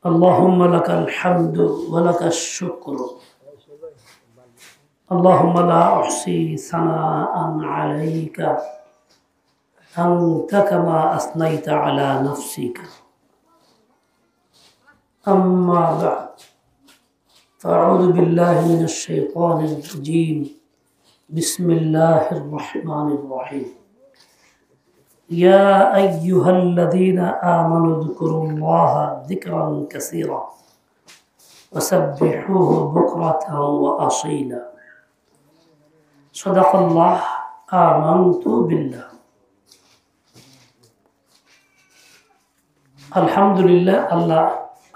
اللهم لك الحمد ولك الشكر اللهم لا أحصي ثناء عليك أنت كما أثنيت على نفسك أما بعد فأعوذ بالله من الشيطان الرجيم بسم الله الرحمن الرحيم يا أيها الذين آمنوا اذكروا الله ذكرا كثيرا وسبحوه بكرة وأصيلا صدق الله آمنت بالله আলহামদুলিল্লাহ আল্লাহ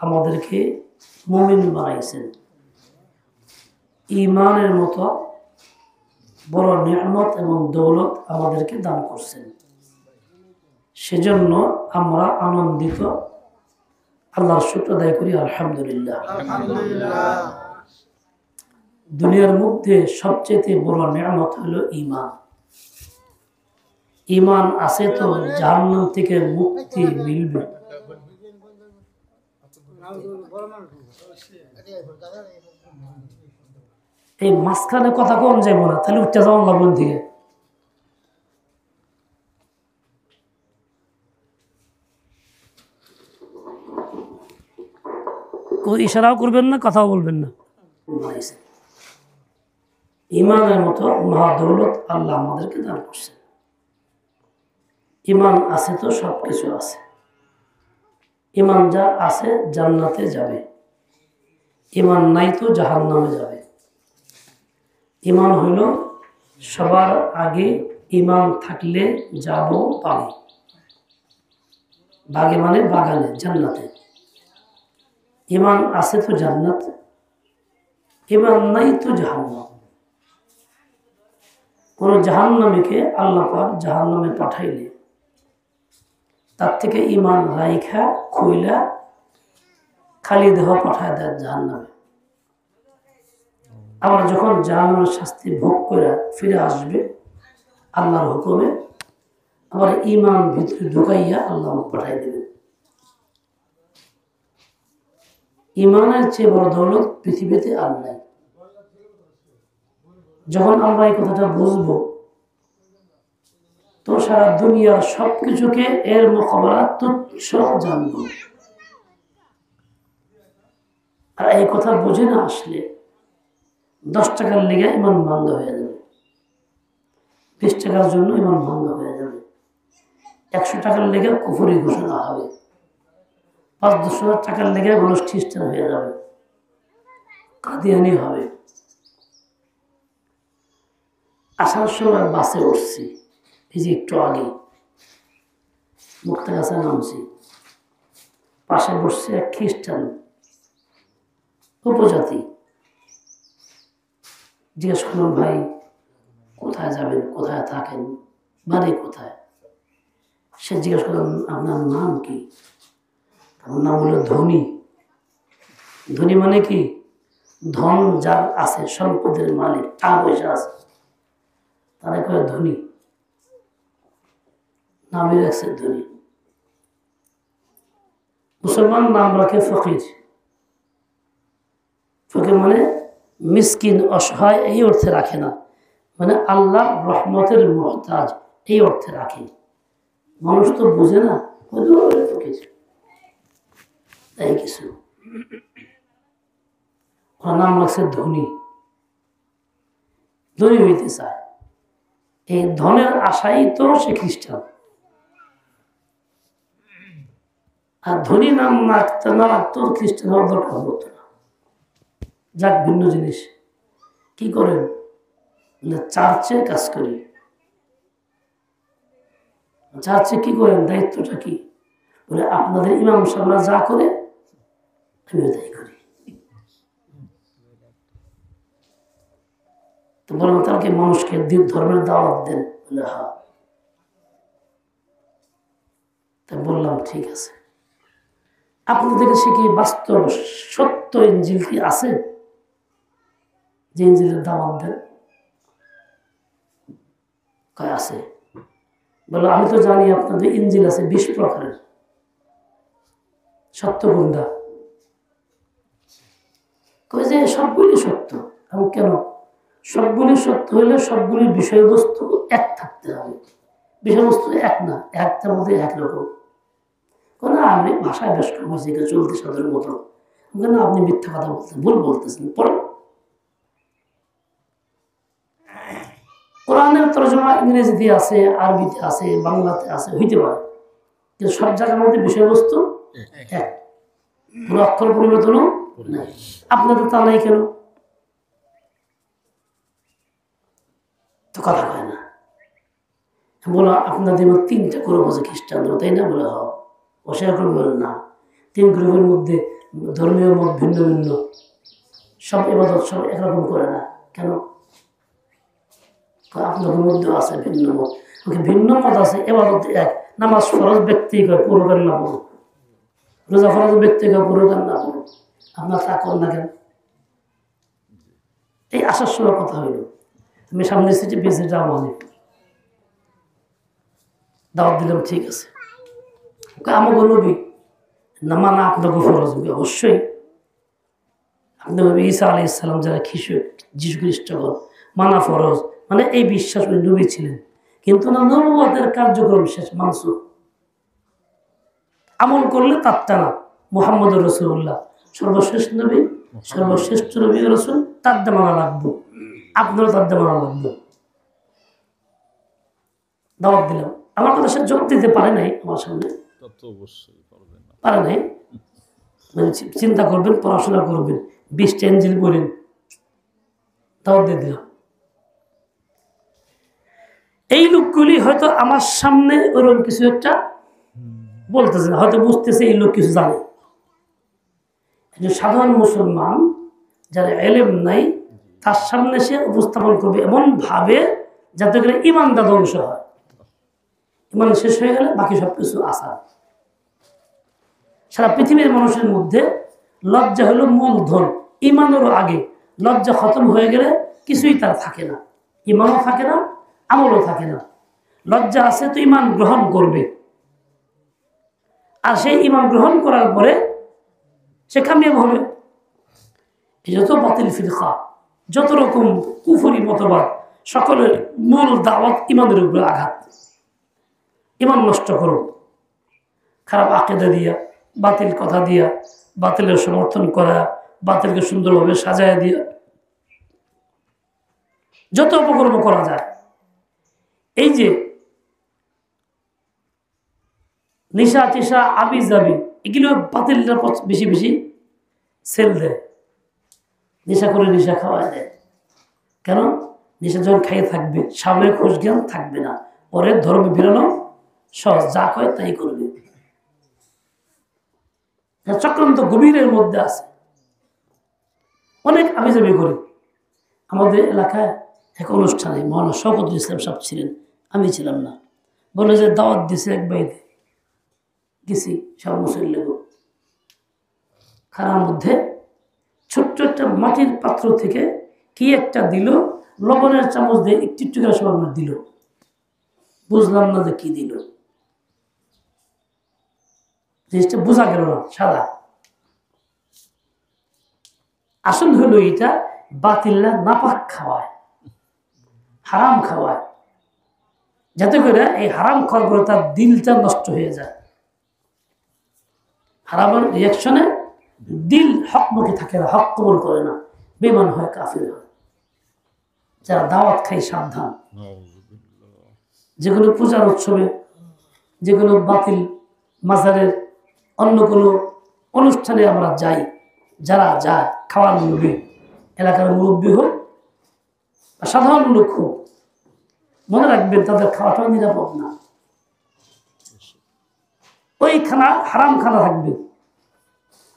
আমাদেরকে মুমিন বানাইছেন ঈমানের মতো বড় নিয়ামত এবং দৌলত আমাদেরকে দান করছেন সেজন্য আমরা আনন্দিত আল্লাহর শুকর আদায় করি আলহামদুলিল্লাহ দুনিয়ার মধ্যে সবচেয়ে বড় নিয়ামত হলো ঈমান ঈমান আছে তো জাহান্নাম থেকে মুক্তি মিলবে এই মাঝখানে কথা কম যাইব না তাহলে উঠতে যাওয়া লাগবেন থেকে ইশারাও করবেন না কথাও বলবেন না ঈমানের মতো মহাদৌলত আল্লাহ আমাদেরকে দান করছে ঈমান আছে তো সবকিছু আছে ঈমান যা আছে জান্নাতে যাবে ঈমান নাই তো জাহান্নামে যাবে ঈমান হইল সবার আগে ঈমান থাকলে যাব পাবে বাগে মানে বাগানে জান্নাতে ঈমান আছে তো জান্নাত ঈমান নাই তো জাহান্নাম কোন জাহান্নামীকে আল্লাহ পাক জাহান্নামে পাঠাইলে তার থেকে ঈমান রাইখা খুইলা খালি দেহ পাঠায় দেয় জাহান্নামে আবার যখন জাহান্নামের শাস্তি ভোগ করে ফিরে আসবে আল্লাহর হুকুমে আবার ঈমান ভিতরে ঢুকাইয়া আল্লাহ পাঠাই দেবে ঈমানের চেয়ে বড় দৌলত পৃথিবীতে আর নাই যখন আমরা এই কথাটা বুঝবো তো সারা দুনিয়ার সবকিছুকে এর মোকাবেলা তুচ্ছ জানব আর এই কথা বুঝে না আসলে 10 টাকার লেগে ইমান ভঙ্গ হয়ে যাবে 20 টাকার জন্য ইমান ভঙ্গ হয়ে যাবে 100 টাকার লেগে কুফরি ঘোষণা হবে 5-10 টাকার লেগে মানুষ খ্রিস্টান হয়ে যাবে কাদিয়ানি হবে আসার সময় বাসে উঠছি এই যে একটু আগে মুক্তাগাছা নামছি পাশে বসছে এক খ্রিস্টান উপজাতি জিজ্ঞেস করলাম ভাই কোথায় যাবেন কোথায় থাকেন বাড়ি কোথায় সে জিজ্ঞেস করলাম আপনার নাম কি আমার নাম হলো ধনী ধনী মানে কি ধন যার আছে সম্পদের মালিক টাকা পয়সা আছে তারা কয় ধনী নামই রাখছে ধনী মুসলমান নাম রাখে ফকির ফকির মানে মিসকিন অসহায় এই অর্থে রাখে না মানে আল্লাহ রহমতের মুহতাজ এই অর্থে রাখে মানুষ তো বুঝে না ফকির এই কিছু ওর নাম রাখছে ধনী ধনী হইতে চায় এই ধনের আশাই তো সে খ্রিস্টান আর ধনী নাম রাখতে না রাখতো খ্রিস্টান হওয়ার দরকার হতো না যাক ভিন্ন জিনিস কি করেন চার্চে কাজ করি চার্চে কি করেন দায়িত্বটা কি বলে আপনাদের ইমাম সাহেবরা যা করে আমিও তাই করি তো বললাম তাকে মানুষকে ধর্মের দাওয়াত দেন বলে হ্যাঁ তাই বললাম ঠিক আছে আপনাদের কাছে কি বাস্তব সত্য ইনজিল কি আছে যে ইনজিলের দাওয়াত দেন কয় আছে বলো আমি তো জানি আপনাদের ইনজিল আছে 20 প্রকারের সত্য গুন্ডা যে সবগুলি সত্য। এবং কেন সবগুলি সত্য হইলে সবগুলির বিষয়বস্তু এক থাকতে হবে। বিষয়বস্তু এক না, একটার মধ্যে একরকম। কোনো আপনি ভাষায় বেশ কম হয়েছে চলতে সাধারণ মতো, কেন আপনি মিথ্যা কথা বলতেছেন, ভুল বলতেছেন। পরে কোরআনের তরজমা ইংরেজিতে আছে, আরবিতে আছে, বাংলাতে আছে, হইতে পারে, কিন্তু সব জায়গার মধ্যে বিষয়বস্তু এক, কোনো অক্ষর পরিবর্তনও নাই। আপনাদের তা নাই কেন? তো কথা হয় না। বলো আপনাদের 3টা গ্রুপ আছে খ্রিস্টান, তাই না? বলে হ, অস্বীকার করবে? বলেন না। 3 গ্রুপের মধ্যে ধর্মীয় মত ভিন্ন ভিন্ন, সব ইবাদত সব একরকম করে না কেন? আপনাদের মধ্যে আছে ভিন্ন মত। ভিন্ন মত আছে, ইবাদত এক। নামাজ ফরজ ব্যক্তি কয় পুরোগান না পড়ো, রোজা ফরজ ব্যক্তি কয় পুরোগান না পড়ো, আপনার তা কর না কেন? এই আসার সময় কথা হইল, তুমি সামনে সিটে বেঁচে যাও, মানে দাওয়াত দিলাম, ঠিক আছে। আমাকে নবী না মানা আপনাকে ফরজ, অবশ্যই আপনার নবী ঈসা আলাইহিস সালাম যারা যীশু খ্রিস্টগণ মানা ফরজ, মানে এই বিশ্বাস ওই নবী ছিলেন, কিন্তু না নবুয়তের কার্যক্রম শেষ, মানসুখ। আমল করলে তারটা না। মুহাম্মদুর রাসূলুল্লাহ সর্বশেষ নবী, সর্বশ্রেষ্ঠ নবী রাসূল, তার দা মানা লাগবে, আপনারও তার দা মানা লাগবে। দাওয়াত দিলাম, আমার কথা সে যোগ দিতে পারে নাই, আমার সামনে পারে নাই। মানে চিন্তা করবেন, পড়াশোনা করবেন, 20টা ইঞ্জিল পড়েন, দাওয়াত দিয়ে দিলাম। এই লোকগুলি হয়তো আমার সামনে ওরকম কিছু একটা বলতেছে না, হয়তো বুঝতেছে এই লোক কিছু জানে। সাধারণ মুসলমান যারা এলেম নাই, তার সামনে সে উপস্থাপন করবে এমন ভাবে যাতে করে ইমানটা ধ্বংস হয়। ইমান শেষ হয়ে গেলে বাকি সবকিছু আসা। সারা পৃথিবীর মানুষের মধ্যে লজ্জা হলো মূলধন, ইমানেরও আগে। লজ্জা খতম হয়ে গেলে কিছুই তার থাকে না, ইমানও থাকে না, আমলও থাকে না। লজ্জা আছে তো ইমান গ্রহণ করবে, আর সেই ইমান গ্রহণ করার পরে সে কামিয়াব হবে। যত বাতিল ফিরকা, যত রকম কুফরি মতবাদ, সকলের মূল দাওয়াত ইমানের উপরে আঘাত। ইমান নষ্ট করো খারাপ আকিদা দিয়া, বাতিল কথা দিয়া, বাতিলের সমর্থন করা, বাতিলকে সুন্দরভাবে সাজায় দিয়া, যত অপকর্ম করা যায়। এই যে নিশা টিশা আবি যাবি, এগুলো বাতিলটা বেশি বেশি সেল দেয়। নেশা করে নেশা খাওয়ায় দেয়। কেন? নেশা যখন খাইয়ে থাকবে, সামনে খোঁজ জ্ঞান থাকবে না, পরে ধর্মে বেরোনো সহজ, যা কয় তাই করবে। চক্রান্ত গভীরের মধ্যে আছে, অনেক আবিজাবি করে। আমাদের এলাকায় এক অনুষ্ঠানে মৌলানা শওকতুল ইসলাম সাহেব ছিলেন, আমি ছিলাম না। বলে যে দাওয়াত দিছে এক বাড়িতে, গেছি সব মুসল্লি লোক। খানার মধ্যে ছোট্ট একটা মাটির পাত্র থেকে কি একটা দিল, লবণের চামচ দিয়ে একটু একটু করে সব দিল। বুঝলাম না যে কি দিল, জিনিসটা বোঝা গেল না, সাদা। আসল হলো এটা বাতিল্লা নাপাক খাওয়ায়, হারাম খাওয়ায়, যাতে করে এই হারাম খাওয়ার পরে তার দিলটা নষ্ট হয়ে যায়। হারামের রিয়াকশনে দিল হকমুখী থাকে না, হক কবুল করে না, বেঈমান হয়, কাফির হয়। যারা দাওয়াত খাই সাবধান। যেগুলো পূজার উৎসবে, যেগুলো বাতিল মাজারের অন্য কোনো অনুষ্ঠানে আমরা যাই, যারা যায় খাওয়ার মুরব্বী, এলাকার মুরব্বী হোক বা সাধারণ লোক হোক, মনে রাখবেন তাদের খাওয়াটা নিরাপদ না। ওই খানা হারাম খানা থাকবে।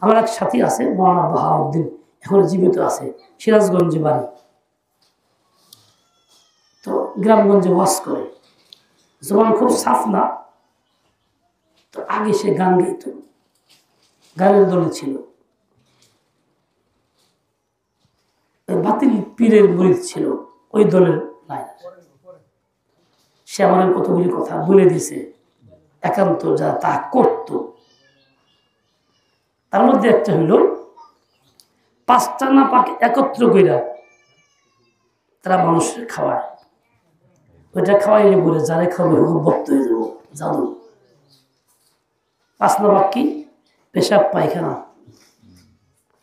আমার এক সাথী আছে মৌলানা বাহাউদ্দিন, এখন জীবিত আছে, সিরাজগঞ্জে বাড়ি। তো গ্রামগঞ্জে ওয়াজ করে, জবান খুব সাফ না। তো আগে সে গান গাইত, গানের দলে ছিল, বাতিল পীরের মুরিদ ছিল ওই দলের লাইন। সে আমার কতগুলি কথা বলে দিছে, একান্ত যা তা করত। তার মধ্যে একটা হইল 5টা না পাক একত্র কইরা তারা মানুষের খাওয়ায়। ওইটা খাওয়াইলে বলে যারে খাবে ভক্ত হয়ে যাবো, জাদু। 5 না পাক কি? পেশাব, পায়খানা,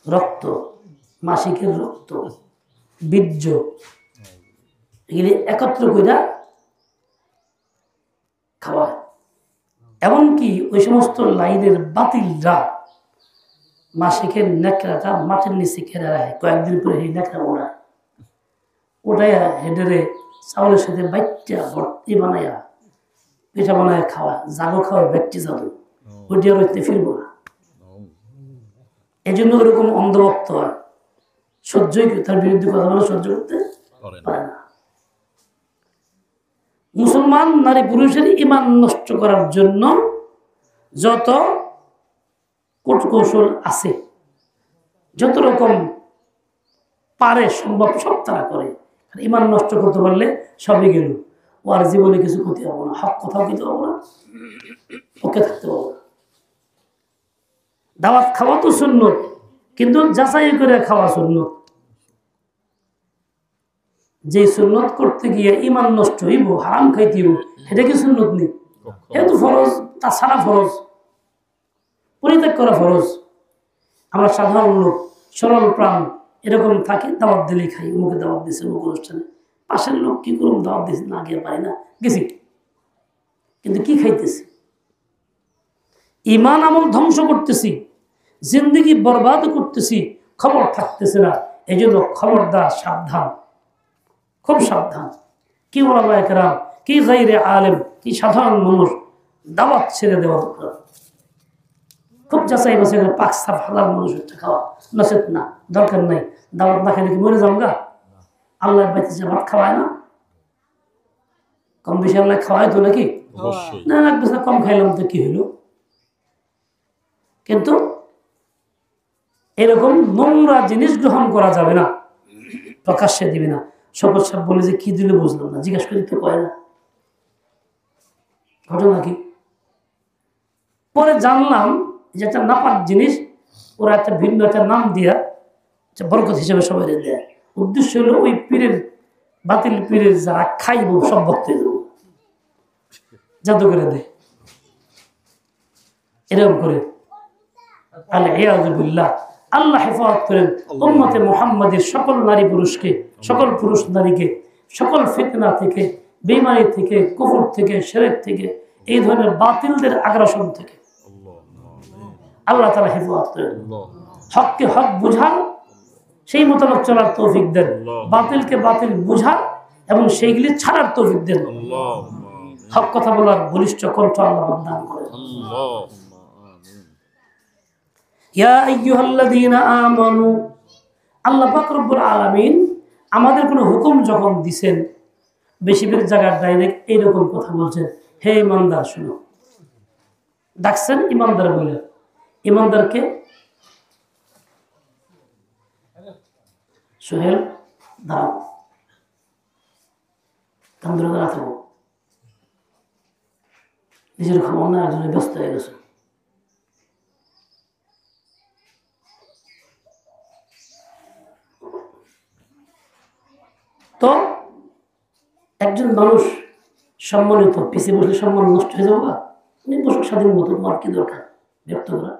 রক্ত, মাসিকের রক্ত, বীর্য, এগুলি একত্র কইরা খাওয়ায়। এমনকি ওই সমস্ত লাইনের বাতিলরা মাসিকের নেকড়াটা মাটির নিচে কেড়ে রাখে, কয়েকদিন পরে এই নেকড়া ওটাইয়া হেডেরে চাউলের সাথে বাইটা ভর্তি বানাইয়া পিঠা বানায় খাওয়া, জাগো খাওয়া ব্যক্তি জাদু, ওইটি আর ওইতে ফিরবো না। এই জন্য ওরকম অন্ধভক্ত হয়, সহ্যই তার বিরুদ্ধে কথা বলে সহ্য করতে পারে না। মুসলমান নারী পুরুষের ইমান নষ্ট করার জন্য যত কৌশল আছে, যত রকম পারে সম্ভব সব তারা করে। ইমান নষ্ট করতে পারলে সবই গেল, ও আর জীবনে কিছু ক্ষতি হবো না, হক কোথাও খেতে পাবো না, পক্ষে থাকতে পাবো না। দাওয়াত খাওয়া তো সুন্নত, কিন্তু যাচাই করে খাওয়া সুন্নত। যে সুন্নত করতে গিয়ে ইমান নষ্ট হইব, হারাম খাইতে হইব, এটা কি সুন্নত নেই? এটা তো ফরজ, তাছাড়া ফরজ, পরিত্যাগ করা ফরজ। আমরা সাধারণ লোক, সরল প্রাণ এরকম থাকে, দাওয়াত দিলেই খাই, অমুকে দাওয়াত দিচ্ছে অমুক অনুষ্ঠানে। পাশের লোক কি করুন, দাওয়াত দিচ্ছে না গিয়ে পারি না, গেছি, কিন্তু কি খাইতেছি? ইমান আমল ধ্বংস করতেছি, জিন্দগি বরবাদ করতেছি, খবর থাকতেছে না। এই জন্য খবরদার, সাবধান, খুব সাবধান। কি ওলামা একরাম, কি গায়রে আলেম, কি সাধারণ মানুষ, দাওয়াত ছেড়ে দেওয়া দরকার। খুব যাচাই বাছাই করে পাক সাফ হালাল মানুষের খাওয়া, নচেত না, দরকার নাই। দাওয়াত না খাইলে কি মরে যাও গা? আল্লাহ বাইতেছে ভাত খাওয়ায় না? কম বেশি আল্লাহ খাওয়ায় তো নাকি? না, এক বছর কম খাইলাম তো কি হইল? কিন্তু এরকম নোংরা জিনিস গ্রহণ করা যাবে না, প্রকাশ্যে দিবে না। শপথ সাহেব বলে যে কি দিলে বুঝলাম না, জিজ্ঞাসা করি তো কয় না। ঘটনা কি? পরে জানলাম যে একটা নাপাক জিনিস ওরা একটা ভিন্ন একটা নাম দিয়া বরকত হিসেবে সবাই দেয়। উদ্দেশ্য হলো ওই পীরের, বাতিল পীরের যারা খাইব সব ভক্ত দেব, জাদু করে দেয় এরকম করে। আল্লাহ আল্লাহ হেফাজত করেন উম্মতে মুহাম্মাদের সকল নারী পুরুষকে, সকল পুরুষ নারীকে, সকল ফিতনা থেকে, বেঈমানি থেকে, কুফর থেকে, শিরক থেকে, এই ধরনের বাতিলদের আগ্রাসন থেকে আল্লাহ তাআলা হেফাজত করেন। হককে হক বুঝান, সেই মোতাবেক চলার তৌফিক দেন। বাতিলকে বাতিল বুঝান এবং সেইগুলি ছাড়ার তৌফিক দেন। হক কথা বলার বলিষ্ঠ কণ্ঠ আল্লাহ দান করেন। ইয়া আইয়ুহাল্লাযীনা আমানু, আল্লাহ পাক রব্বুল আলামিন আমাদের কোনো হুকুম যখন দিবেন, বেশিরভাগ জায়গায় ডাইরেক্ট এইরকম কথা বলছেন, হে ইমানদার শুনো। ডাকছেন ইমানদার বলে। ইমানদারকে সোহেল দাঁড়াও, কামদুরা দাঁড়া থাকো, নিজের খবর না একজনে ব্যস্ত হয়ে গেছে। তো একজন মানুষ সম্মানিত, পিছিয়ে বসলে সম্মান নষ্ট হয়ে যাবো। বসুক স্বাধীন মতো, তোমার কি দরকার ব্যক্ত করা?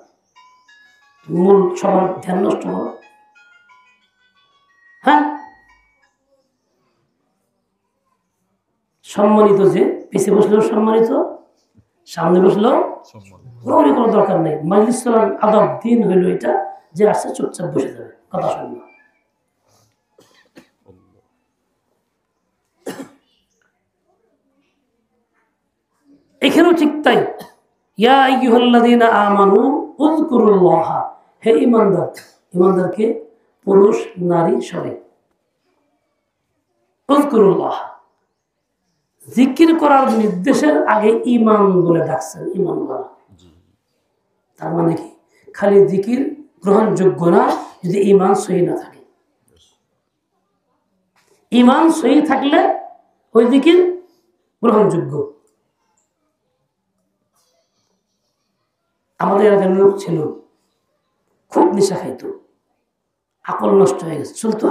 মূল সবার ধ্যান নষ্ট করো। হ্যাঁ, সম্মানিত যে পিছিয়ে বসলেও সম্মানিত, সামনে বসলেও কোনো দরকার নেই। মাজলিস চলার আদব দিন হইল এটা, যে আসছে চুপচাপ বসে যাবে, কথা শুনবে। এখানেও ঠিক তাই। ইয়া আইয়ুহাল্লাযীনা আমানু উযকুরুল্লাহ, হে ঈমানদার, ঈমানদারকে পুরুষ নারী সবাই উযকুরুল্লাহ, জিকির করার নির্দেশের আগে ঈমান বলে ডাকছেন। ঈমান বলা তার মানে কি? খালি জিকির গ্রহণযোগ্য না যদি ঈমান সহি না থাকে। ঈমান সহি থাকলে ওই জিকির গ্রহণযোগ্য। আমাদের এলাকার লোক ছিল, খুব নেশা খাইত, আকল নষ্ট হয়ে গেছে, চলতো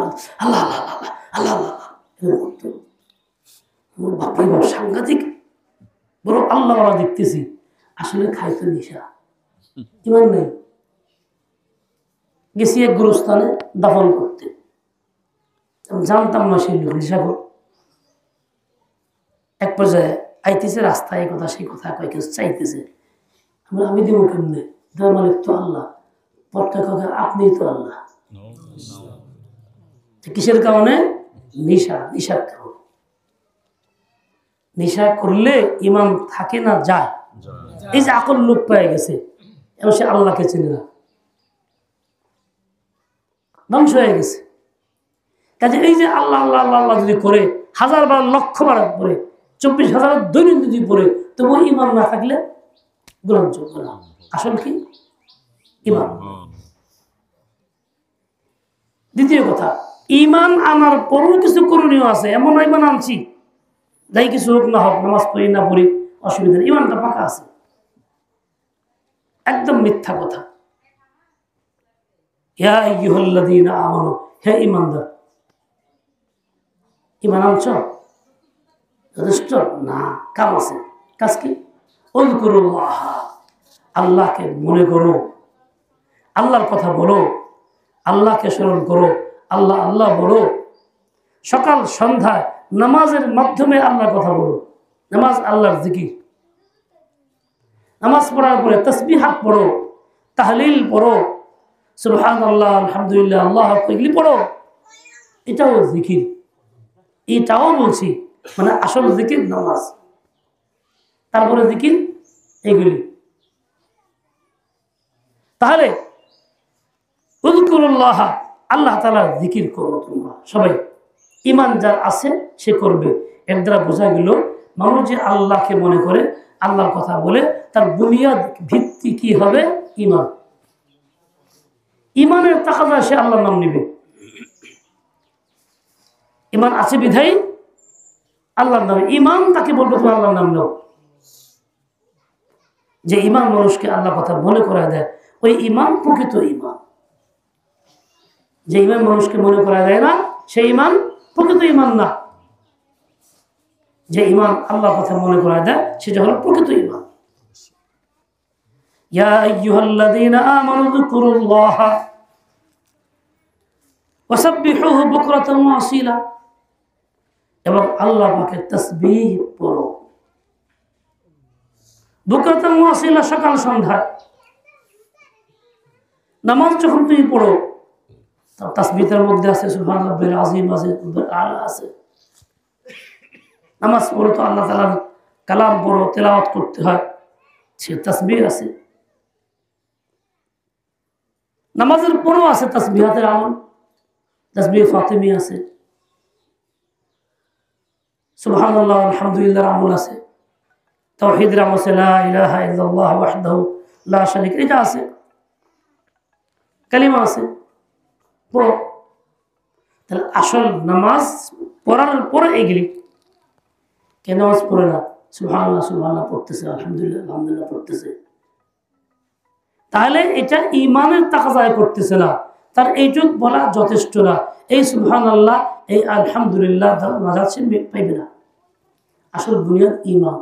আল্লাহ আল্লাহ আল্লাহ আল্লাহ আল্লাহ এরকম করতো। বাপরে বাপ সাংঘাতিক বড় আল্লাহ দেখতেছি, আসলে খাইতো নেশা, ইমান নেই। গেছি এক গুরুস্থানে দাফন করতে, জানতাম না সেই লোক নেশাখোর। এক পর্যায়ে আইতেছে রাস্তায়, এই কথা সেই কথা কয়, কিছু চাইতেছে, আমি দিব কেমনে, দেওয়ার মালিক তো আল্লাহ, পটকা কাকা আপনিই তো আল্লাহ। কিসের কারণে? নেশা, নেশার কারণে। নেশা করলে ইমান থাকে না, যায়। এই যে আকল লোক পেয়ে গেছে, এবং সে আল্লাহকে চেনে না, ধ্বংস হয়ে গেছে। কাজে এই যে আল্লাহ আল্লাহ আল্লাহ আল্লাহ যদি করে, 1000 বার লক্ষ বার পরে, 24,000 দৈনিক যদি পড়ে, তবু ইমান না থাকলে গ্রহণযোগ্য না। আসল কি? ইমান। দ্বিতীয় কথা, ইমান আনার পরও কিছু করণীয় আছে। এমন ইমান আনছি, যাই কিছু হোক না হোক, নামাজ পড়ি না পড়ি অসুবিধা নেই, ইমানটা পাকা আছে। একদম মিথ্যা কথা। ইয়া আইয়ুহাল্লাযীনা আমানু, হে ঈমানদার, ঈমান আনছো? যথেষ্ট না, কাজ আছে। কাজ কি? উযকুরুল্লাহ, আল্লাহকে মনে করো, আল্লাহর কথা বলো, আল্লাহকে স্মরণ করো, আল্লাহ আল্লাহ বলো। সকাল সন্ধ্যায় নামাজের মাধ্যমে আল্লাহর কথা বলো। নামাজ আল্লাহর জিকির। নামাজ পড়ার পরে তাসবিহাত পড়ো, তাহলিল পড়ো, সুবহানাল্লাহ, আলহামদুলিল্লাহ, আল্লাহু আকবার, এগুলি পড়ো। এটাও জিকির, এটাও বলছি, মানে আসল জিকির নামাজ, তারপরে জিকির এগুলি। তাহলে উযকুরুল্লাহ, আল্লাহ তাআলার জিকির করো তোমরা সবাই। ঈমান যার আছে সে করবে। এর দ্বারা বোঝা গেল, মানুষ যে আল্লাহকে মনে করে, আল্লাহর কথা বলে, তার বুনিয়াদ ভিত্তি কি হবে? ঈমান। ঈমানের তাকাজা সে আল্লাহর নাম নিবে। ঈমান আছে বিধায়ী আল্লাহর নাম, ঈমান তাকে বলবে তুমি আল্লাহর নাম নাও। যে ঈমান মানুষকে আল্লাহর কথা মনে করায় দেয়, ওই ঈমান প্রকৃত ঈমান। যে ঈমান মানুষকে মনে করায় দেয় না, সেই ঈমান প্রকৃত ঈমান না। যে ঈমান আল্লাহর কথা মনে করায় দেয়, সেটা হলো প্রকৃত ঈমান। ইয়া আইয়ুহাল্লাযীনা আমানু যকুরুল্লাহ ওয়াসাব্বিহুহু বুকরাতান ওয়া আসীলা, এবং আল্লাহ পাকের তাসবিহ পড়ো বুকরাতান ওয়া আসীলা, সকাল সন্ধ্যা। নামাজ যখন তুমি পড়ো, তার তাসবিহের মধ্যে আছে সুবহান রাব্বিল আযীম, আছে আলা, আছে। নামাজ পড়ো তো আল্লাহ তাআলার কালাম পড়ো, তেলাওয়াত করতে হয়, সে তাসবিহ আছে। নামাজের পরেও আছে তাসবিহাতের আমল, তাসবিহ ফাতিমি আছে, সুবহানাল্লাহ, আলহামদুলিল্লাহর আমল আছে, তাওহীদের আমল আছে, লা ইলাহা ইল্লাল্লাহ ওয়াহদাহু লা শারীকা, এটা আছে, কালিমা আছে, পড়ো। তাহলে আসল নামাজ পড়ার পরে এগুলি। কে নামাজ পড়ে না? সুবহানাল্লাহ সুবহানাল্লাহ পড়তেছে, আলহামদুলিল্লাহ আলহামদুলিল্লাহ পড়তেছে, তাহলে এটা ঈমানের তাকাজায় করতেছে না, তার এইটুক বলা যথেষ্ট না। এই সুবহানাল্লাহ, এই আলহামদুলিল্লাহ নাজাত সে পাইবে না। আসল বুনিয়াদ ঈমান।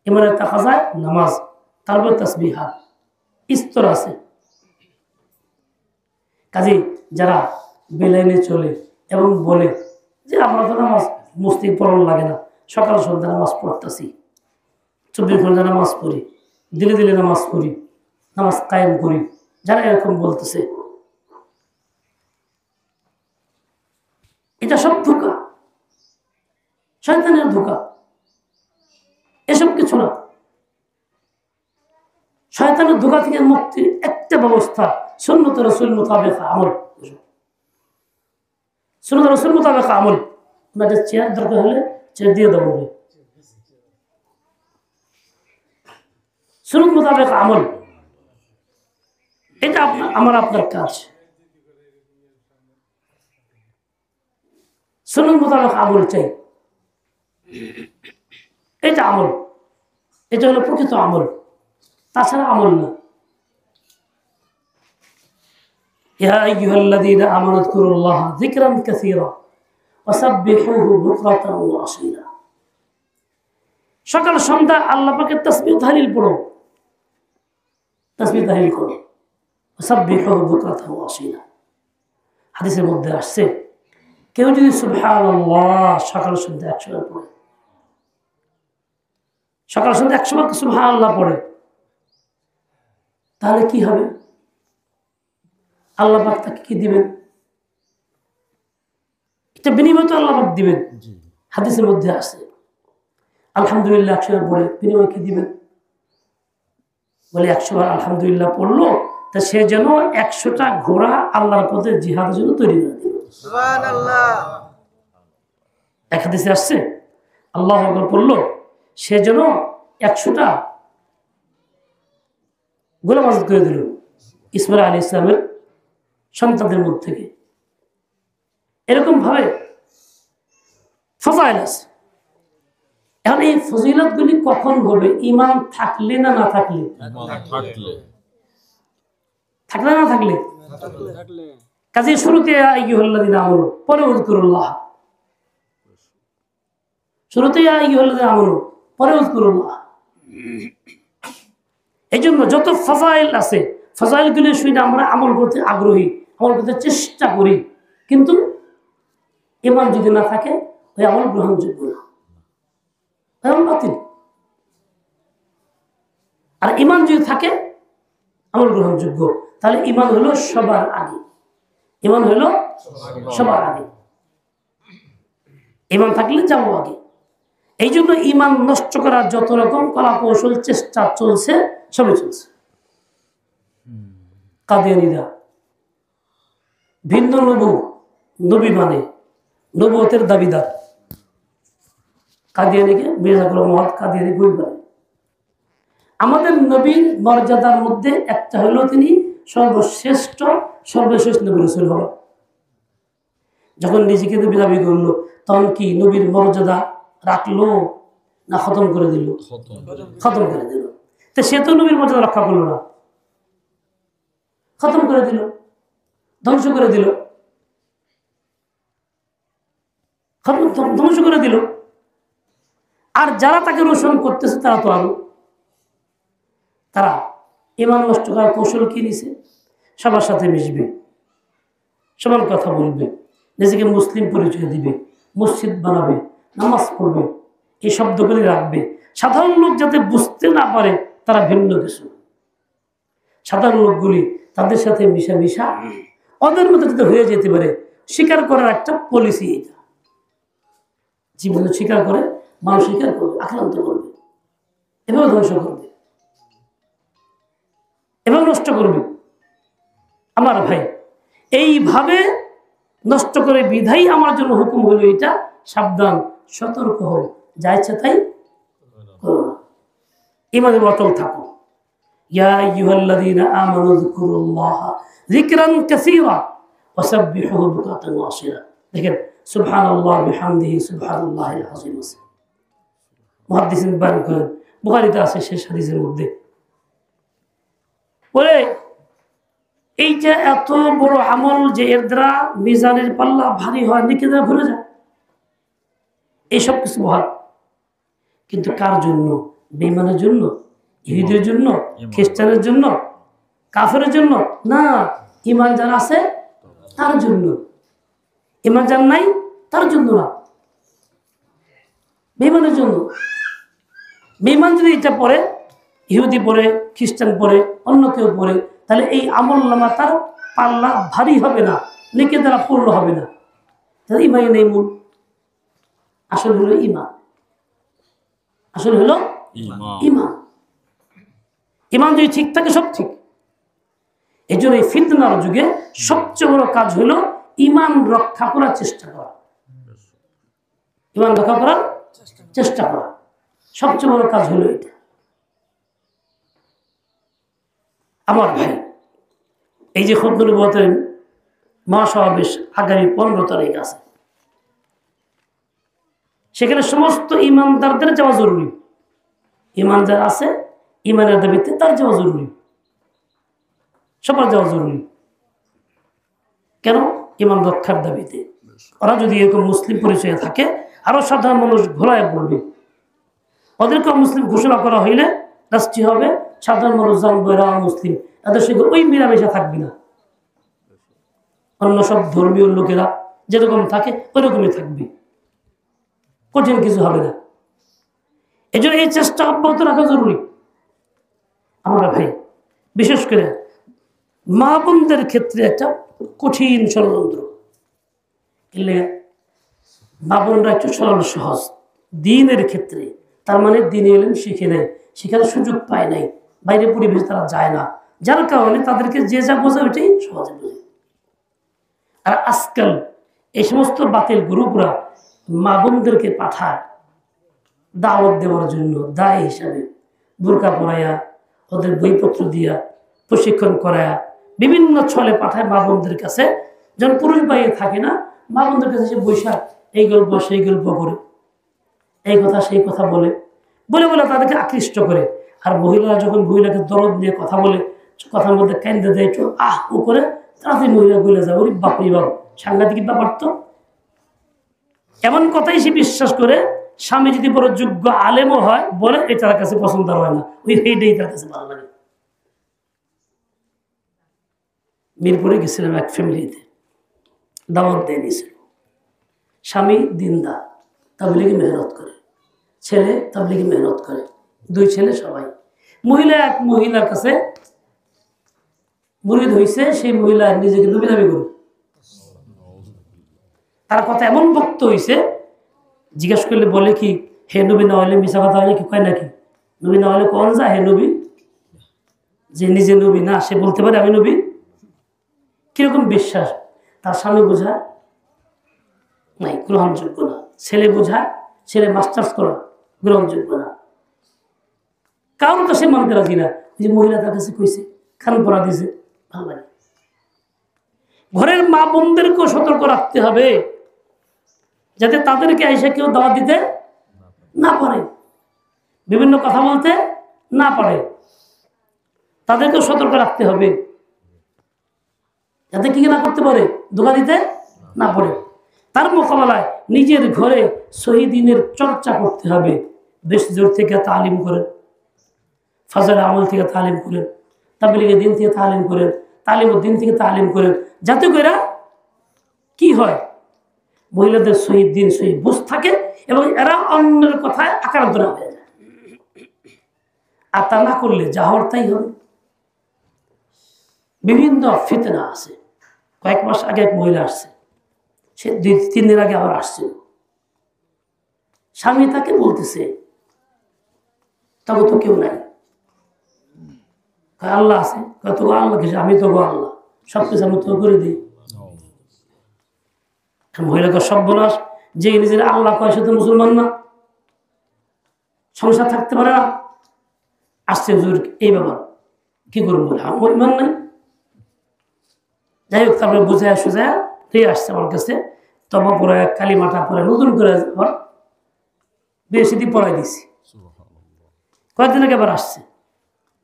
ঈমানের তাকাজায় নামাজ, তারপর তাসবিহাত, স্তর আছে। কাজেই যারা বেলাইনে চলে এবং বলে যে আমরা তো নামাজ মুস্তিক পড়ানো লাগে না, সকাল সন্ধ্যা নামাজ পড়তেছি, 24 ঘন্টা নামাজ পড়ি, দিলে দিলে নামাজ পড়ি, নামাজ কায়েম করি, যারা এরকম বলতেছে, এটা সব ধোঁকা, শয়তানের ধোঁকা, এসব কিছু না। শয়তানের ধোঁকা থেকে মুক্তির একটা ব্যবস্থা সুন্নত রাসূল মোতাবেক আমল। সুন্নত রাসূল মোতাবেক আমল। আপনাদের চেয়ার দরকার হলে চেয়ার দিয়ে দেবো, সুন্নত মোতাবেক আমল, এটা আমার আপনার কাজ। সুন্নত মোতাবেক আমল চাই, এটা আমল, এটা হলো প্রকৃত আমল, তাছাড়া আমল না। ইয়া আইয়ুহাল্লাযীনা আমানু যকুরুল্লাহা যিকরান কাসীরা ওয়াসাব্বিহুহু বুকরাতান ওয়া আসীলা। সকাল সন্ধ্যা আল্লাহ পাকের তাসবিহ তাহলিল পড়ো, তাসবিহ তাহলিল করো। ওয়াসাব্বিহুহু বুকরাতান ওয়া আসীলা। হাদিসের মধ্যে আসছে কেউ যদি সুবহানাল্লাহ সকাল সন্ধ্যা 100 বার পড়ে, সকাল সন্ধ্যা 100 বার সুবহানাল্লাহ পড়ে, তাহলে কি হবে? আল্লাহ পাক তাকে কি দিবেন? এটা বিনিময় তো আল্লাহ পাক দিবেন। হাদিসের মধ্যে আছে আলহামদুলিল্লাহ 100 বার পড়ে বিনিময় কি দিবেন? বলে 100 বার আলহামদুলিল্লাহ পড়লো, তা সে যেন 100টা ঘোড়া আল্লাহর পথে জিহাদের জন্য তৈরি করে দিল। সুবহানাল্লাহ। এক হাদিসে আসছে আল্লাহু আকবার পড়লো, সে যেন 100টা গোলাম আজাদ করে দিল ইসমাঈল আলাইহিস সালামের সন্তানদের মধ্যে থেকে। এরকম ভাবে ফজাইল আছে। এখন এই ফজিলতগুলি কখন হবে? ঈমান থাকলে না না থাকলে? থাকলে না থাকলে? কাজে শুরুতে ইয়া আইয়ুহাল্লাযীনা আমানু, পরে উযকুরুল্লাহ। শুরুতে ইয়া আইয়ুহাল্লাযীনা আমানু, পরে উযকুরুল্লাহ। এই জন্য যত ফাজাইল আছে, ফাজাইলগুলি শুনে আমরা আমল করতে আগ্রহী, আমল করতে চেষ্টা করি, কিন্তু ঈমান যদি না থাকে ওই আমল গ্রহণযোগ্য না, আমল বাতিল। আর ঈমান যদি থাকে আমল গ্রহণযোগ্য, তাহলে ঈমান হলো সবার আগে। ঈমান হলো সবার আগে। ঈমান থাকলে যাবো আগে। এই জন্য ঈমান নষ্ট করার যত রকম কলা কৌশল চেষ্টা চলছে, সবই চলছে। কাদিয়ানীরা ভিন্ন নবী মানে নবুয়তের দাবিদার। কাদিয়ানীকে মির্জা গোলাম মোহাম্মদ কাদিয়ানী বই বলে। আমাদের নবীর মর্যাদার মধ্যে একটা হলো তিনি সর্বশ্রেষ্ঠ সর্বশেষ নবী রাসূল হওয়া। যখন নিজেকে নবী দাবি করলো, তখন কি নবীর মর্যাদা রাখলো না খতম করে দিল? খতম করে দিল। তো সে তো নবীর মর্যাদা রক্ষা করলো না, খতম করে দিল, ধ্বংস করে দিল, ধ্বংস করে দিল। আর যারা তাকে অনুসরণ করতেছে তারা তো আরো, তারা ঈমান নষ্ট করার কৌশল কি নিছে? সবার সাথে মিশবে, সবার কথা বলবে, নিজেকে মুসলিম পরিচয় দিবে, মসজিদ বানাবে, নামাজ পড়বে, এই শব্দগুলি রাখবে। সাধারণ লোক যাতে বুঝতে না পারে তারা ভিন্ন কিছু। সাধারণ লোকগুলি তাদের সাথে মিশা ওদের মধ্যে যাতে হয়ে যেতে পারে, স্বীকার করার একটা পলিসি এটা। জীবন স্বীকার করে, মানুষ স্বীকার করবে, আক্রান্ত করবে, এভাবে ধ্বংস করবে, এভাবে নষ্ট করবে। আমার ভাই, এইভাবে নষ্ট করে বিধাই আমার জন্য হুকুম হলো এটা, সাবধান, সতর্ক হও, যা ইচ্ছা তাই করো না, ঈমানের অটল থাকো। ইয়া আইয়ুহাল্লাযীনা আমানু যকুরুল্লাহা যিকরান কাসীরা ওয়াসাব্বিহুহু বুকরাতান ওয়া আসীলা। দেখেন সুবহানাল্লাহ বিহামদিহি সুবহানাল্লাহিল আযীম। মুহাদ্দিসিন বয়ান করেন, বুখারীতে আছে শেষ হাদিসের মধ্যে, বলে এই যে এত বড় আমল যে এর দ্বারা মিজানের পাল্লা ভারী হয়, নেকি দ্বারা ভরে যায়, এইসব কিছু মহান। কিন্তু কার জন্য? বেঈমানের জন্য, ইহুদির জন্য, খ্রিস্টানের জন্য, কাফেরের জন্য না। ঈমান যার আছে তার জন্য, ঈমান যার নাই তার জন্য না, বেঈমানের জন্য। বেঈমান যদি এটা পড়ে, ইহুদি পড়ে, খ্রিস্টান পড়ে, অন্য কেউ পড়ে, তাহলে এই আমল নামা তার পাল্লা ভারী হবে না, নেকি দ্বারা পূর্ণ হবে না। তাহলে ঈমানই নেই মূল। আসল হলো ঈমান, আসল হলো ঈমান। ঈমান যদি ঠিক থাকে সব ঠিক। এই জন্য এই ফিতনার যুগে সবচেয়ে বড় কাজ হলো ঈমান রক্ষা করার চেষ্টা করা, ঈমান রক্ষা করার চেষ্টা করা, সবচেয়ে বড় কাজ হলো এটা। আমার ভাই, এই যে খুতবা নবুয়তের মহাসমাবেশ আগামী 15 তারিখ আছে, সেখানে সমস্ত ইমানদারদের যাওয়া জরুরি। ইমান যার আছে, ইমানের দাবিতে তার যাওয়া জরুরি, সবার যাওয়া জরুরি। কেন? ইমান রক্ষার দাবিতে। ওরা যদি এরকম মুসলিম পরিচয়ে থাকে আরো সাধারণ মানুষ ঘোলায় পড়বে। ওদেরকে মুসলিম ঘোষণা করা হইলে রাষ্ট্রী হবে, সাধারণ মানুষ জানবো এরা মুসলিম, এদের সঙ্গে ওই মিলামেশা থাকবে না। অন্য সব ধর্মীয় লোকেরা যেরকম থাকে ওইরকমই থাকবে, কঠিন কিছু হবে না। এই জন্য এই চেষ্টা অব্যাহত রাখা জরুরি। আমরা ভাই বিশেষ করে মা বোনদের ক্ষেত্রে একটা কঠিন ষড়যন্ত্র। মা বোনরা একটু সরল সহজ দিনের ক্ষেত্রে, তার মানে দিনে এলেন শিখে নেয়, শিখার সুযোগ পায় নাই, বাইরে পরিবেশ তারা যায় না, যার কারণে তাদেরকে যে যা বোঝে ওইটাই সহজে বোঝে। আর আজকাল এই সমস্ত বাতিল গ্রুপরা মা বোনদেরকে পাঠায় দাওয়াত দেওয়ার জন্য, দায় হিসাবে বোরকা পরাইয়া, ওদের বইপত্র দিয়া, প্রশিক্ষণ করায়া বিভিন্ন ছলে পাঠায় মা বোনদের কাছে। যখন পুরুষ বাইরে থাকে না, মা বোনদের কাছে সে বৈশাখ এই গল্প সেই গল্প করে, এই কথা সেই কথা বলে বলে বলে তাদেরকে আকৃষ্ট করে। আর মহিলারা যখন মহিলাকে দরদ নিয়ে কথা বলে, কথার মধ্যে কেন্দ্রে দেয়, একটু আহ ও করে, তাড়াতাড়ি মহিলা গলে যায়। ওরে বাপরি বাপ, সাংঘাতিক ব্যাপার তো। এমন কথাই সে বিশ্বাস করে, স্বামী যদি বড় যোগ্য আলেমও হয় বলে, এটা তার কাছে পছন্দ হয় না, ওই এইটাই তার কাছে ভালো লাগে। মিরপুরে গেছিলাম এক ফ্যামিলিতে, দাওয়াত দিয়ে নিয়েছিল। স্বামী দিনদার, তাবলীগে মেহনত করে, ছেলে তাবলীগে মেহনত করে, দুই ছেলে সবাই। মহিলা এক মহিলার কাছে মুরিদ হয়েছে, সেই মহিলা নিজেকে নবী দাবি করে। তার কথা এমন ভক্ত হয়েছে, জিজ্ঞেস করলে বলে কি, হে নবী না হলে মিশা কথা হলে কি কয় নাকি, নবী না হলে কন যায় হে নবী, যে নিজে নবী না সে বলতে পারে আমি নবী। কিরকম বিশ্বাস! তার স্বামী বোঝায় নাই, গ্রহণযোগ্য না। ছেলে বোঝায়, ছেলে মাস্টার্স করা, গ্রহণযোগ্য না। কারণ তো সে মানতে রাজি না। যে মহিলা তার কাছে কইছে, খান পরা দিছে, ভালো লাগে। ঘরের মা বোনদেরকেও সতর্ক রাখতে হবে, যাতে তাদেরকে এসে কেউ দাওয়াত দিতে না পারে, বিভিন্ন কথা বলতে না পারে। তাদেরকেও সতর্ক রাখতে হবে, যাতে কি না করতে পারে, ধোঁকা দিতে না পারে। তার মোকাবেলায় নিজের ঘরে শহীদিনের চর্চা করতে হবে। বেশ জোর থেকে তালিম করেন, ফজর আমল থেকে তালিম করেন, তাবলীগের দিন থেকে তালিম করেন, তালিমের দিন থেকে তালিম করেন, যাতে করে কি হয়, মহিলাদের শহীদ দিন শহীদ বুঝ থাকে এবং এরা অন্যের কথায় আক্রান্ত না হয়ে যায়। আর তা না করলে যা হওয়ার তাই হবে। বিভিন্ন ফিতনা আছে। কয়েক মাস আগে এক মহিলা আসছে, সে 2-3 দিন আগে আবার আসছিল। স্বামী তাকে বলতেছে, তবে তো কেউ নাই, আল্লাহ আছে। কত আল্লাহ কিছু, আমি তো আল্লাহ, সবকিছু আমি তো করে দিই। মহিলাকে সর্বনাশ, যে নিজের আল্লাহ কয় সে তো মুসলমান না, সংসার থাকতে পারে না। আসছে হুজুর এই ব্যাপার কি করবো, বলে আমার ইমান নাই। যাই হোক, তারপরে বোঝায় সোজায় তুই আসছে আমার কাছে, তবা পরে কালিমাটা পরে নতুন করে আবার বেশি দিয়ে পড়াই দিছি। কয়েকদিন আগে আবার আসছে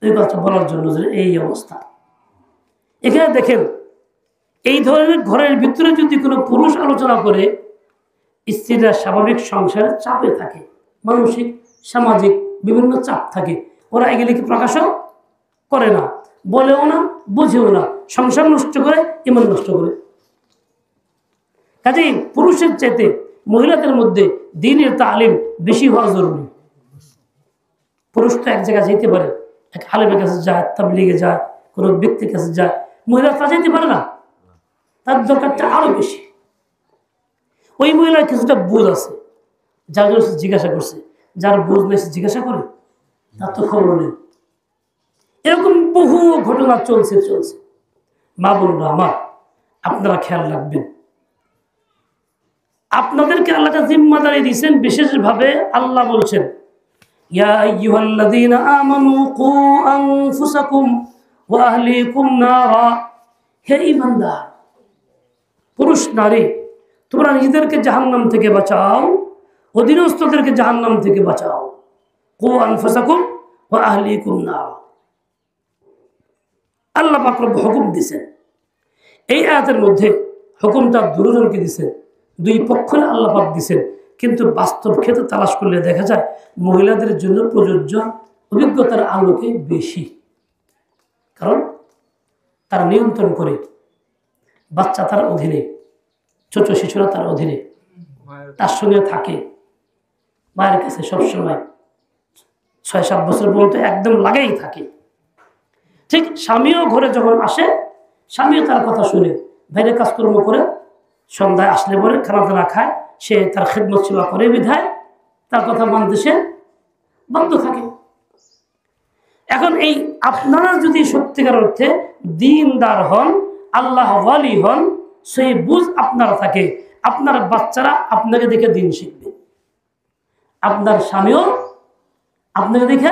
এই কথা বলার জন্য যে এই অবস্থা। এখানে দেখেন, এই ধরনের ঘরের ভিতরে যদি কোনো পুরুষ আলোচনা করে, স্ত্রীরা স্বাভাবিক সংসারের চাপে থাকে, মানসিক সামাজিক বিভিন্ন চাপ থাকে, ওরা এগুলি কি প্রকাশও করে না, বলেও না, বুঝেও না, সংসার নষ্ট করে, ইমান নষ্ট করে। কাজেই পুরুষের চাইতে মহিলাদের মধ্যে দ্বীনের তালিম বেশি হওয়া জরুরি। পুরুষ তো এক জায়গায় যেতে পারে, এক আলেমের কাছে যায়, তাবলীগে যায়, কোনো ব্যক্তির কাছে যায়, মহিলা তা যেতে পারে না, তার দরকারটা আরো বেশি। ওই মহিলার কিছুটা বুঝ আছে, যার জন্য জিজ্ঞাসা করছে, যার বুঝ নেই জিজ্ঞাসা করে, তার তো খবর নেই। এরকম বহু ঘটনা চলছে। মা বোনরা আমার, আপনারা খেয়াল রাখবেন। আপনাদেরকে আল্লাহ জিম্মাদারি দিয়েছেন বিশেষভাবে। আল্লাহ বলছেন, ইয়া আইয়ুহাল্লাযীনা আমানু কু আনফুসাকুম ওয়া আহলিকুম নারা। হে ঈমানদার, পুরুষ নারী, তোমরা নিজেদেরকে জাহান্নাম থেকে বাঁচাও, অধীনস্থদেরকে জাহান্নাম থেকে বাঁচাও। কু আনফুসাকুম ওয়া আহলিকুম নারা। আল্লাহ পাক রব্বুল হুকুম দিয়েছেন। এই আয়াতের মধ্যে হুকুমটা দুজনকে দিছেন, দুই পক্ষে আল্লাহ পাক দিছেন, কিন্তু বাস্তব ক্ষেত্রে তালাশ করলে দেখা যায় মহিলাদের জন্য প্রযোজ্য অভিজ্ঞতার আলোকে বেশি। কারণ তারা নিয়ন্ত্রণ করে, বাচ্চা তার অধীনে, ছোট শিশুরা তার অধীনে, তার সঙ্গে থাকে, মায়ের কাছে সবসময় 6-7 বছর পর্যন্ত একদম লাগাই থাকে। ঠিক স্বামীও ঘরে যখন আসে, স্বামীও তার কথা শুনে, বাইরে কাজকর্ম করে সন্ধ্যায় আসলে পরে খানা দানা খায়, সে তার খেদমত সেবা করে বিধায় তার কথা মানতে সে বাধ্য থাকে। এখন এই আপনারা যদি সত্যিকার অর্থে দ্বীনদার হন, আল্লাহ ওয়ালি হন, সেই বুঝ আপনারা থাকে, আপনার বাচ্চারা আপনাকে দেখে দিন শিখবে, আপনার স্বামীও আপনাকে দেখে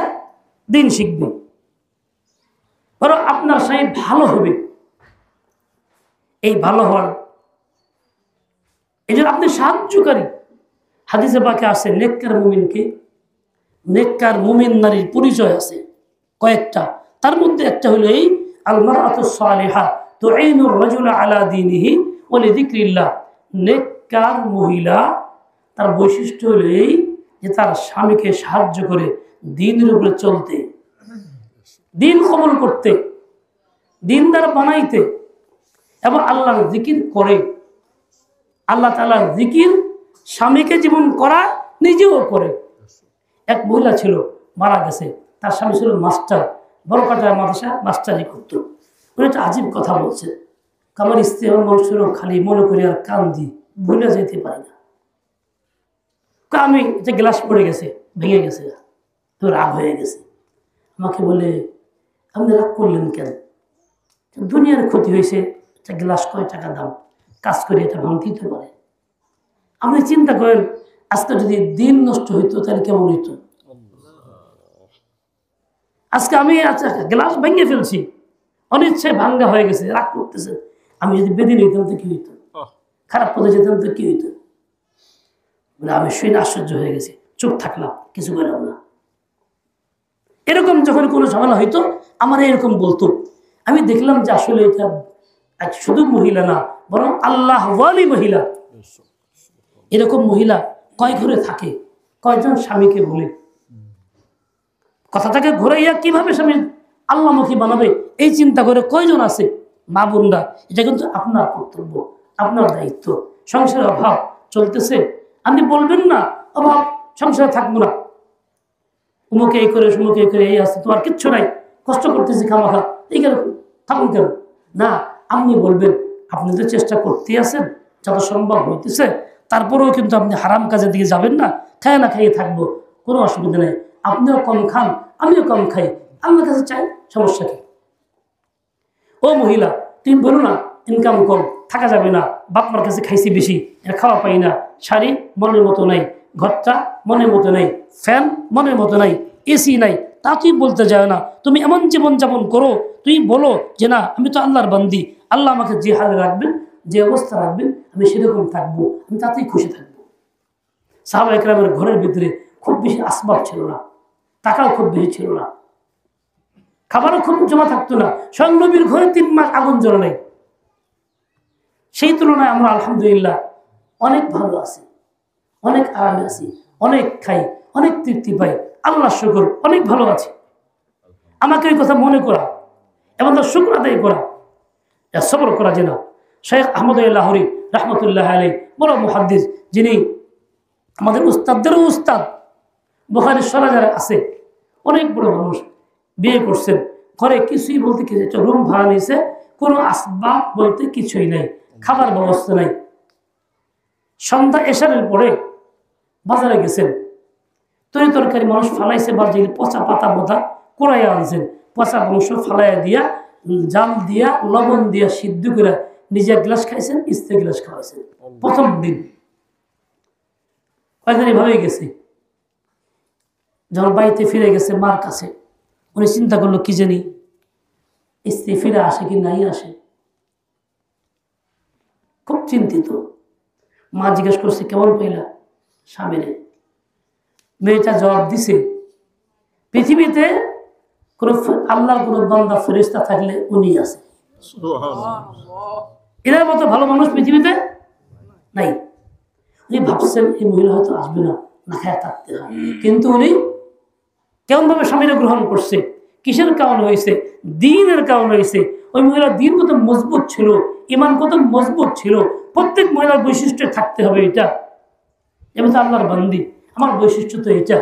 দিন শিখবে, বরং আপনার স্বামী ভালো হবে। এই ভালো হওয়ার এই জন্য আপনি সাহায্যকারী। হাদিসে পাকে আছে নেককার মুমিনকে, নেককার মুমিন নারীর পরিচয় আছে কয়েকটা, তার মধ্যে একটা হলো এই আল মারআতুস সালিহা তুঈনুর রাজুলা আলা দীনিহি ওয়া লিযিকরিল্লাহ। নেককার মহিলা তার বৈশিষ্ট্য হলো এই যে তার স্বামীকে সাহায্য করে দ্বীনের উপরে চলতে, দ্বীন কবুল করতে, দ্বীনদার বানাইতে, এবং আল্লাহর জিকির করে। আল্লাহ তাআলার জিকির স্বামীকে যেমন করা নিজেও করে। এক মহিলা ছিল, মারা গেছে, তার স্বামী ছিল মাস্টার, বড়কাটা মাদ্রাসা মাস্টারি করতো। উনি একটা আজীব কথা বলছে, আমার স্ত্রী আমার মানুষেরও খালি মনে করি আর কান্দি, ভুলে যেতে পারি না। আমি যে গ্লাস পড়ে গেছে, ভেঙে গেছে, তো রাগ হয়ে গেছে। আমাকে বলে, আপনি রাগ করলেন কেন? দুনিয়ার ক্ষতি হয়েছে, একটা গ্লাস কয় টাকা দাম, কাজ করে এটা ভাঙতে দিতে পারে। আপনি চিন্তা করেন আজকে যদি দিন নষ্ট হইতো তাহলে কেমন হইতো? আজকে আমি আচ্ছা গ্লাস ভেঙে ফেলছি, অনিচ্ছায় ভাঙ্গা হয়ে গেছে, রাগ করতেছে, আমি যদি বেদিন হইতাম তো কি হইতো? খারাপ পথে যেতাম তো কি হইতো? বলে আমি শুনে আশ্চর্য হয়ে গেছি, চুপ থাকলাম, কিছু বললাম না। এরকম যখন কোনো ঝামেলা হইতো আমার এরকম বলতো। আমি দেখলাম যে আসলে এটা শুধু মহিলা না, বরং আল্লাহ ওয়ালি মহিলা। এরকম মহিলা কয় ঘরে থাকে, কয়জন স্বামীকে বলে, কথাটাকে ঘুরাইয়া কিভাবে স্বামী আল্লাহমুখী বানাবে এই চিন্তা করে কয়জন আছে? মা বোনরা, এটা কিন্তু আপনার কর্তব্য, আপনার দায়িত্ব। সংসারের অভাব চলতেছে, আপনি বলবেন না অভাব, সংসারে থাকবো না, উমুকে এই করে সুমুকে এই করে, এই আছে, তোমার কিচ্ছু নাই, কষ্ট করতেছি খামাখা, এই কেন থাকুন কেন? না, আপনি বলবেন আপনি তো চেষ্টা করতেই আছেন, যত সম্ভব হইতেছে, তারপরেও কিন্তু আপনি হারাম কাজের দিকে যাবেন না, খায় না খাইয়ে থাকবো, কোনো অসুবিধা নেই, আপনিও কম খান আমিও কম খাই, আপনার কাছে চাই, সমস্যা কি? ও মহিলা, তুমি বলো না ইনকাম কম, থাকা যাবে না, বাপমার কাছে খাইছি বেশি, এটা খাওয়া পাই না, শাড়ি মনের মতো নাই, ঘরটা মনের মতো নাই, ফ্যান মনের মতো নাই, এসি নাই, তা তুই বলতে যায় না, তুমি এমন জীবনযাপন করো, তুই বলো যে না আমি তো আল্লাহর বান্দি, আল্লাহ আমাকে যে হালে রাখবেন, যে অবস্থা রাখবেন আমি সেরকম থাকবো, আমি তাতেই খুশি থাকবো। সাহাবা ইকরামের ঘরের ভিতরে খুব বেশি আসবাব ছিল না, টাকাও খুব বেশি ছিল না, খাবারও খুব জমা থাকতো না, স্বয়ং নবীর ঘরে 3 মাস আগুন জ্বলে নাই। সেই তুলনায় আমরা আলহামদুলিল্লাহ অনেক ভালো আছি, অনেক আরামে আছি, অনেক খাই, অনেক তৃপ্তি পাই, আল্লাহ শুকর, অনেক ভালো আছি। আমাকে এই কথা মনে করা এবং তার শুকর আদায় করা, সবর করা যে না। শেখ আহমদ লাহোরী রহমতুল্লাহ আলাইহি বড় মুহাদ্দিস, যিনি আমাদের উস্তাদদেরও উস্তাদ, বুখারীর শরহ যারা আছে, অনেক বড় মানুষ, বিয়ে করছেন, ঘরে কিছুই বলতে কিছু, একটা রুম ভাড়া নিয়েছে, কোনো আসবাব বলতে কিছুই নাই, খাবার ব্যবস্থা নাই। সন্ধ্যা এশারের পরে বাজারে গেছেন, তরি তরকারি মানুষ ফালাইছে, বাজারে পচা পাতা বোতা কোড়াইয়া আনছেন, পচা মাংস ফালাইয়া দিয়া, জাল দিয়া, লবণ দিয়া সিদ্ধ করে নিজে 1 গ্লাস খাইছেন, স্ত্রী গ্লাস খাওয়াইছেন। প্রথম দিন কয়েকদিন এভাবেই গেছে। যখন বাড়িতে ফিরে গেছে মার কাছে, উনি চিন্তা করলো কি জানি স্ত্রী ফিরে আসে কি নাই আসে, খুব চিন্তিত। মা জিজ্ঞেস করছে কেমন পাইলা স্বামীরে? মেয়েটা জবাব দিছে, পৃথিবীতে কোন আল্লাহর কোন বান্দা ফেরেশতা থাকলে উনি আছে। এনার মতো ভালো মানুষ পৃথিবীতে নাই। উনি ভাবছেন এই মহিলা হয়তো আসবে না, না খায় থাকতে হয়, কিন্তু উনি কেমনভাবে স্বামীরা গ্রহণ করছে, কিসের কারণ হয়েছে? দ্বীনের কারণ হয়েছে। ওই মহিলার দ্বীন কত মজবুত ছিল, ইমান কত মজবুত ছিল। প্রত্যেক মহিলার বৈশিষ্ট্য থাকতে হবে এটা, এবার তো আল্লাহর বান্দি, আমার বৈশিষ্ট্য তো এটা,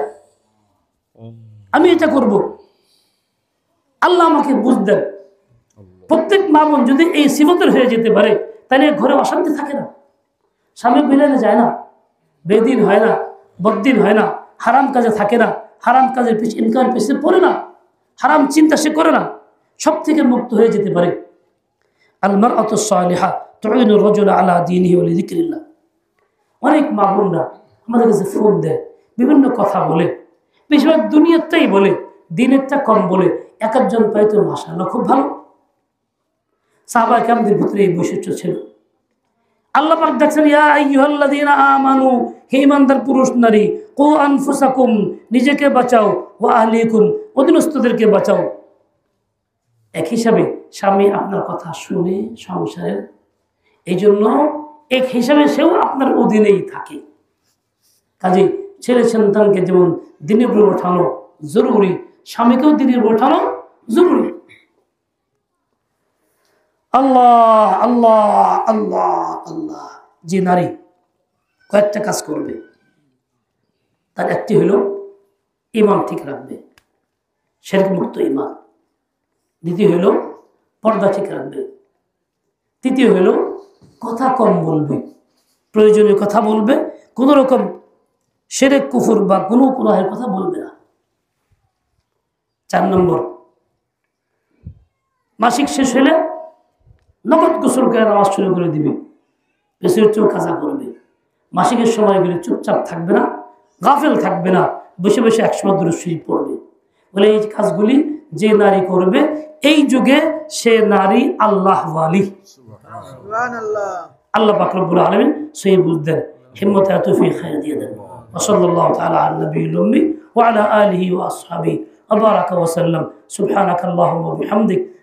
আমি এটা করব, আল্লাহ আমাকে বুঝ দেন। প্রত্যেক মা বোন যদি এই সিফতের হয়ে যেতে পারে, তাহলে ঘরে অশান্তি থাকে না, স্বামী বিলানে যায় না, বেদিন হয় না, বদিন হয় না, হারাম কাজে থাকে না, হারাম কাজের ইনকামের পিছনে পড়ে না, হারাম চিন্তা সে করে না, সব থেকে মুক্ত হয়ে যেতে পারে। আল মারআতু সালিহা তুইনু রাজুলা আলা দীনিহি ওয়া লিযিকরিল্লাহ। অনেক মা বোনরা আমাদের কাছে ফোন দেয়, বিভিন্ন কথা বলে, বেশিরভাগ দুনিয়ারটাই বলে, দিনেরটা কম বলে। এক একজন পাইতো মাশাআল্লাহ খুব ভালো। সাহাবায়ে কেরামদের ভিতরে এই বৈশিষ্ট্য ছিল। আল্লাহ পাক দেখছেন, ইয়া আইয়ুহাল্লাযীনা আমানু, হে ঈমানদার পুরুষ নারী, কু আনফুসাকুম, নিজেকে বাঁচাও, ওয়া আহলিকুম, অধীনস্থদেরকে বাঁচাও। এক হিসাবে স্বামী আপনার কথা শুনে সংসারের, এই জন্য এক হিসাবে সেও আপনার অধীনেই থাকে। কাজে ছেলে সন্তানকে যেমন দিনের উপর ওঠানো জরুরি, স্বামীকেও দিনের উপর ওঠানো জরুরি। আল্লাহ আল্লাহ আল্লাহ আল্লাহ। যে নারী কয়েকটা কাজ করবে, তার একটি হলো ঈমান ঠিক রাখবে, শিরক মুক্ত ঈমান। দ্বিতীয় হলো পর্দা ঠিক রাখবে। তৃতীয় হলো কথা কম বলবে, প্রয়োজনীয় কথা বলবে, কোনো রকম শিরক কুফর বা কোনো গুনাহের কথা বলবে না। 4 নম্বর, মাসিক শেষ হলে নগদ গোসল করে নামাজ শুরু করে দিবে, পেছনের চোখ কাজা করবে। মাসিকের সময়গুলি চুপচাপ থাকবে না, গাফেল থাকবে না, বসে বসে 100 দূরে শরীফ পড়বে। বলে এই কাজগুলি যে নারী করবে এই যুগে সে নারী আল্লাহ ওয়ালি। আল্লাহ পাক রব্বুল আলামিন সেই বুঝদেন, হিম্মত তৌফিক খায়র দিয়ে দেন। ওয়া সাল্লাল্লাহু তাআলা আলা নবিয়্যিল উম্মি ওয়া আলা আলিহি ওয়া আসহাবিহি ওয়া বারাকা ওয়া সাল্লাম। সুবহানাকাল্লাহুম্মা ওয়া বিহামদিক